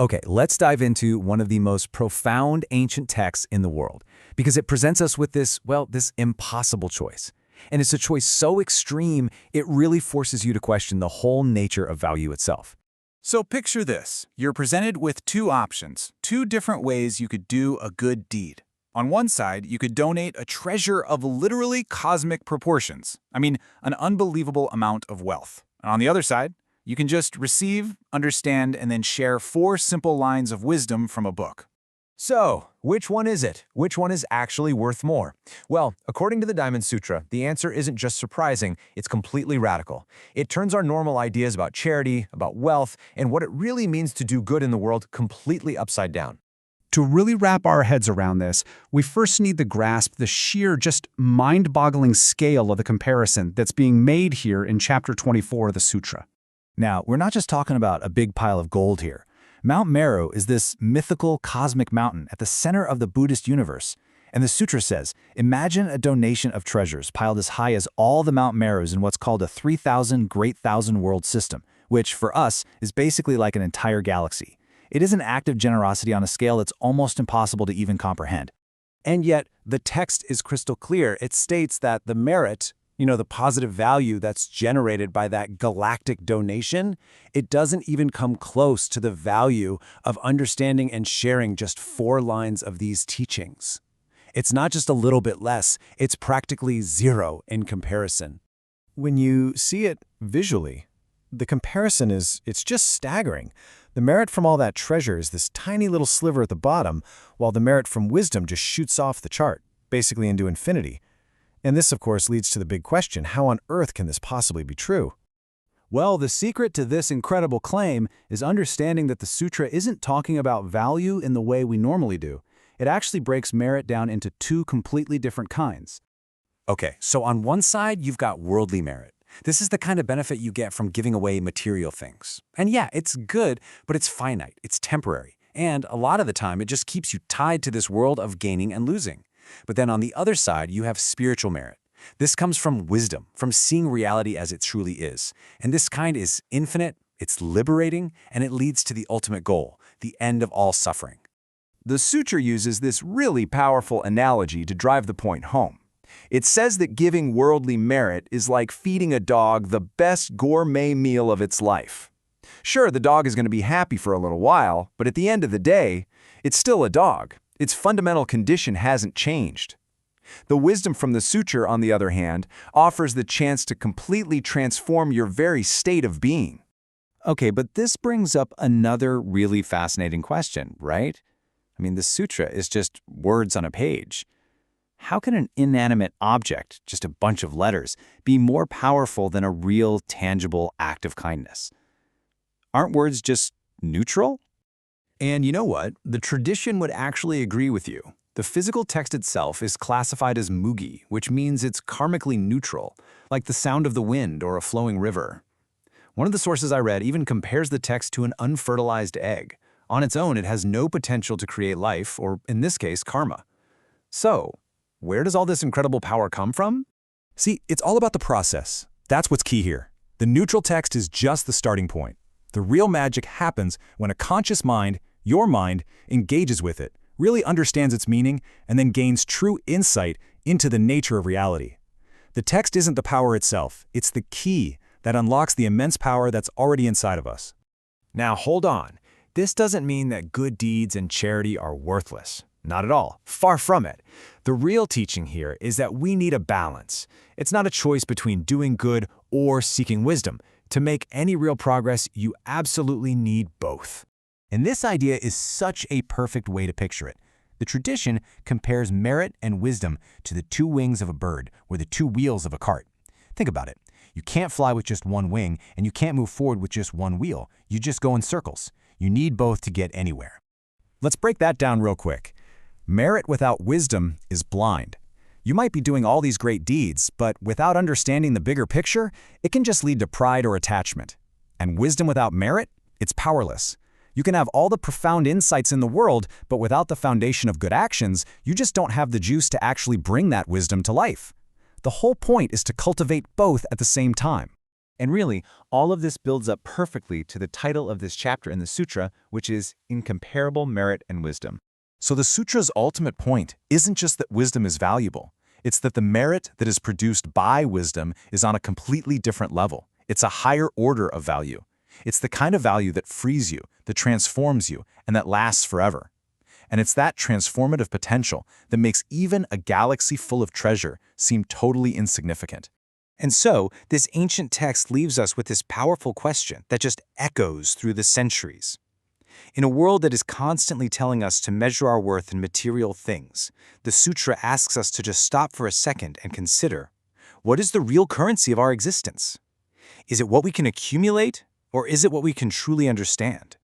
Okay, let's dive into one of the most profound ancient texts in the world, because it presents us with this impossible choice. And it's a choice so extreme, it really forces you to question the whole nature of value itself. So picture this. You're presented with two options, two different ways you could do a good deed. On one side, you could donate a treasure of literally cosmic proportions. I mean, an unbelievable amount of wealth. And on the other side, you can just receive, understand, and then share 4 simple lines of wisdom from a book. So, which one is it? Which one is actually worth more? Well, according to the Diamond Sutra, the answer isn't just surprising, it's completely radical. It turns our normal ideas about charity, about wealth, and what it really means to do good in the world completely upside down. To really wrap our heads around this, we first need to grasp the sheer, just mind-boggling scale of the comparison that's being made here in Chapter 24 of the Sutra. Now, we're not just talking about a big pile of gold here. Mount Meru is this mythical cosmic mountain at the center of the Buddhist universe. And the sutra says, imagine a donation of treasures piled as high as all the Mount Merus in what's called a 3,000 great thousand world system, which for us is basically like an entire galaxy. It is an act of generosity on a scale that's almost impossible to even comprehend. And yet, the text is crystal clear. It states that the merit, the positive value that's generated by that galactic donation, it doesn't even come close to the value of understanding and sharing just 4 lines of these teachings. It's not just a little bit less, it's practically 0 in comparison. When you see it visually, the comparison it's just staggering. The merit from all that treasure is this tiny little sliver at the bottom, while the merit from wisdom just shoots off the chart, basically into infinity. And this, of course, leads to the big question, how on earth can this possibly be true? Well, the secret to this incredible claim is understanding that the sutra isn't talking about value in the way we normally do. It actually breaks merit down into 2 completely different kinds. Okay, so on one side, you've got worldly merit. This is the kind of benefit you get from giving away material things. And yeah, it's good, but it's finite, it's temporary. And a lot of the time, it just keeps you tied to this world of gaining and losing. But then on the other side, you have spiritual merit. This comes from wisdom, from seeing reality as it truly is. And this kind is infinite, it's liberating, and it leads to the ultimate goal, the end of all suffering. The sutra uses this really powerful analogy to drive the point home. It says that giving worldly merit is like feeding a dog the best gourmet meal of its life. Sure, the dog is going to be happy for a little while, but at the end of the day, it's still a dog. Its fundamental condition hasn't changed. The wisdom from the sutra, on the other hand, offers the chance to completely transform your very state of being. Okay, but this brings up another really fascinating question, right? I mean, the sutra is just words on a page. How can an inanimate object, just a bunch of letters, be more powerful than a real, tangible act of kindness? Aren't words just neutral? And you know what? The tradition would actually agree with you. The physical text itself is classified as mugi, which means it's karmically neutral, like the sound of the wind or a flowing river. One of the sources I read even compares the text to an unfertilized egg. On its own, it has no potential to create life, or in this case, karma. So, where does all this incredible power come from? See, it's all about the process. That's what's key here. The neutral text is just the starting point. The real magic happens when a conscious mind, your mind, engages with it, really understands its meaning, and then gains true insight into the nature of reality. The text isn't the power itself, it's the key that unlocks the immense power that's already inside of us. Now hold on. This doesn't mean that good deeds and charity are worthless. Not at all. Far from it. The real teaching here is that we need a balance. It's not a choice between doing good or seeking wisdom. To make any real progress, you absolutely need both. And this idea is such a perfect way to picture it. The tradition compares merit and wisdom to the 2 wings of a bird or the 2 wheels of a cart. Think about it. You can't fly with just one wing, and you can't move forward with just one wheel. You just go in circles. You need both to get anywhere. Let's break that down real quick. Merit without wisdom is blind. You might be doing all these great deeds, but without understanding the bigger picture, it can just lead to pride or attachment. And wisdom without merit, it's powerless. You can have all the profound insights in the world, but without the foundation of good actions, you just don't have the juice to actually bring that wisdom to life. The whole point is to cultivate both at the same time. And really, all of this builds up perfectly to the title of this chapter in the sutra, which is Incomparable Merit and Wisdom. So the sutra's ultimate point isn't just that wisdom is valuable. It's that the merit that is produced by wisdom is on a completely different level. It's a higher order of value. It's the kind of value that frees you, that transforms you, and that lasts forever. And it's that transformative potential that makes even a galaxy full of treasure seem totally insignificant. And so, this ancient text leaves us with this powerful question that just echoes through the centuries. In a world that is constantly telling us to measure our worth in material things, the sutra asks us to just stop for a second and consider, what is the real currency of our existence? Is it what we can accumulate, or is it what we can truly understand?